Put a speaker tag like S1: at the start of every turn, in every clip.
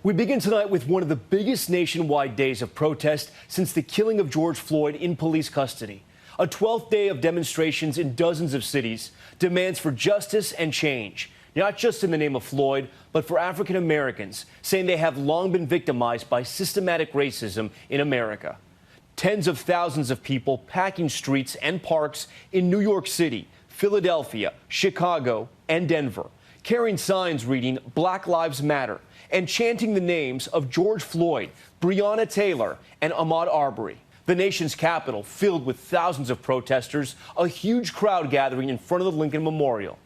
S1: We begin tonight with one of the biggest nationwide days of protest since the killing of George Floyd in police custody. A 12th day of demonstrations in dozens of cities, demands for justice and change, not just in the name of Floyd, but for African Americans, saying they have long been victimized by systematic racism in America. Tens of thousands of people packing streets and parks in New York City, Philadelphia, Chicago, and Denver, carrying signs reading Black Lives Matter and chanting the names of George Floyd, Breonna Taylor, and Ahmaud Arbery. The nation's capital filled with thousands of protesters, a huge crowd gathering in front of the Lincoln Memorial.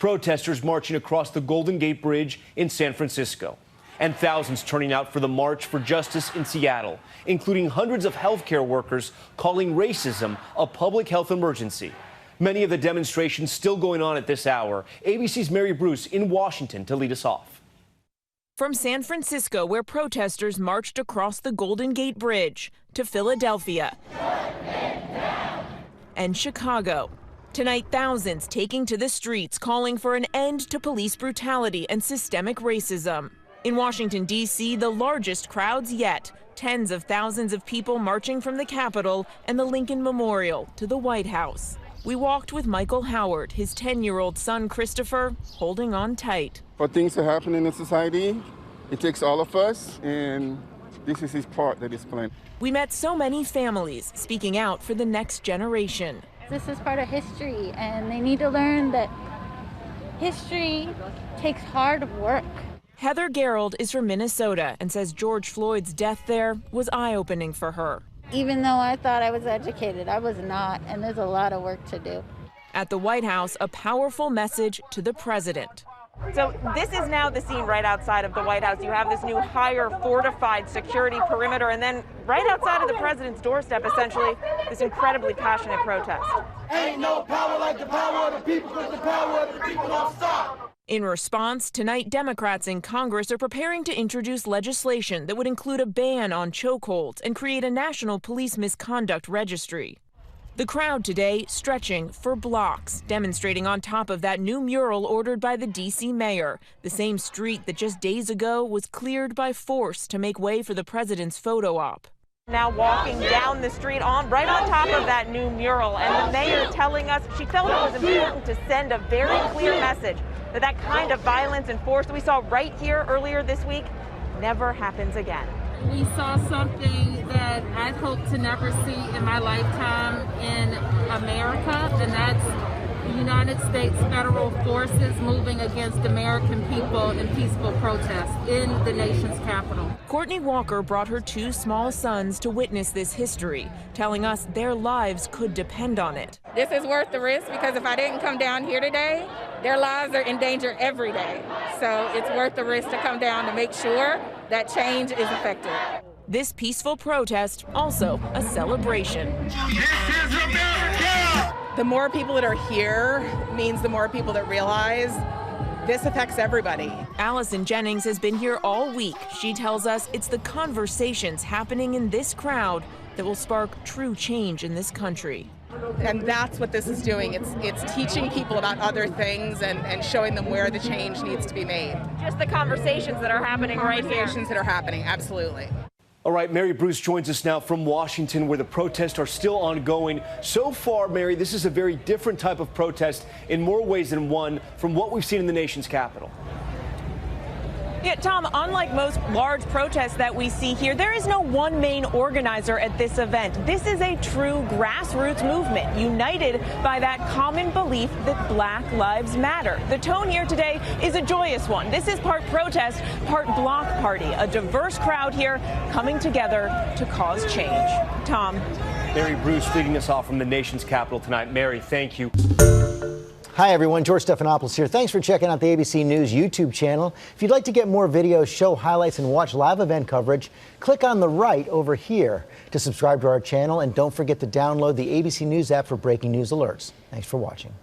S1: Protesters marching across the Golden Gate Bridge in San Francisco, and thousands turning out for the March for Justice in Seattle, including hundreds of healthcare workers calling racism a public health emergency. Many of the demonstrations still going on at this hour. ABC's Mary Bruce in Washington to lead us off.
S2: From San Francisco, where protesters marched across the Golden Gate Bridge, to Philadelphia and Chicago. Tonight, thousands taking to the streets calling for an end to police brutality and systemic racism. In Washington, D.C., the largest crowds yet. Tens of thousands of people marching from the Capitol and the Lincoln Memorial to the White House. We walked with Michael Howard, his 10-year-old son, Christopher, holding on tight.
S3: For things to happen in a society, it takes all of us, and this is his part that is playing.
S2: We met so many families speaking out for the next generation.
S4: This is part of history, and they need to learn that history takes hard work.
S2: Heather Gerald is from Minnesota and says George Floyd's death there was eye-opening for her.
S4: Even though I thought I was educated, I was not, and there's a lot of work to do.
S2: At the White House, a powerful message to the president.
S5: So this is now the scene right outside of the White House. You have this new higher fortified security perimeter, and then right outside of the president's doorstep, essentially, this incredibly passionate protest.
S6: Ain't no power like the power of the people, because the power of the people don't stop.
S2: In response, tonight, Democrats in Congress are preparing to introduce legislation that would include a ban on chokeholds and create a national police misconduct registry. The crowd today stretching for blocks, demonstrating on top of that new mural ordered by the D.C. mayor, the same street that just days ago was cleared by force to make way for the president's photo op.
S5: Now walking down the street right on top of that new mural, and the mayor telling us she felt it was important to send a very clear message that that kind of violence and force that we saw right here earlier this week never happens again.
S7: We saw something that I'd hope to never see in my lifetime in America, and that's the United States federal forces moving against American people in peaceful protest in the nation's capital.
S2: Courtney Walker brought her two small sons to witness this history, telling us their lives could depend on it.
S8: This is worth the risk, because if I didn't come down here today, their lives are in danger every day. So it's worth the risk to come down to make sure that change is effective.
S2: This peaceful protest, also a celebration.
S6: This is America!
S9: The more people that are here means the more people that realize this affects everybody.
S2: Allison Jennings has been here all week. She tells us it's the conversations happening in this crowd that will spark true change in this country.
S9: And that's what this is doing. It's teaching people about other things and showing them where the change needs to be made.
S5: Just the conversations that are happening right here.
S9: Conversations that are happening, absolutely.
S1: All right, Mary Bruce joins us now from Washington, where the protests are still ongoing. So far, Mary, this is a very different type of protest in more ways than one from what we've seen in the nation's capital.
S5: Yeah, Tom, unlike most large protests that we see here, there is no one main organizer at this event. This is a true grassroots movement, united by that common belief that Black Lives Matter. The tone here today is a joyous one. This is part protest, part block party, a diverse crowd here coming together to cause change. Tom.
S1: Mary Bruce leading us off from the nation's capital tonight. Mary, thank you.
S10: Hi, everyone. George Stephanopoulos here. Thanks for checking out the ABC News YouTube channel. If you'd like to get more videos, show highlights, and watch live event coverage, click on the right over here to subscribe to our channel. And don't forget to download the ABC News app for breaking news alerts. Thanks for watching.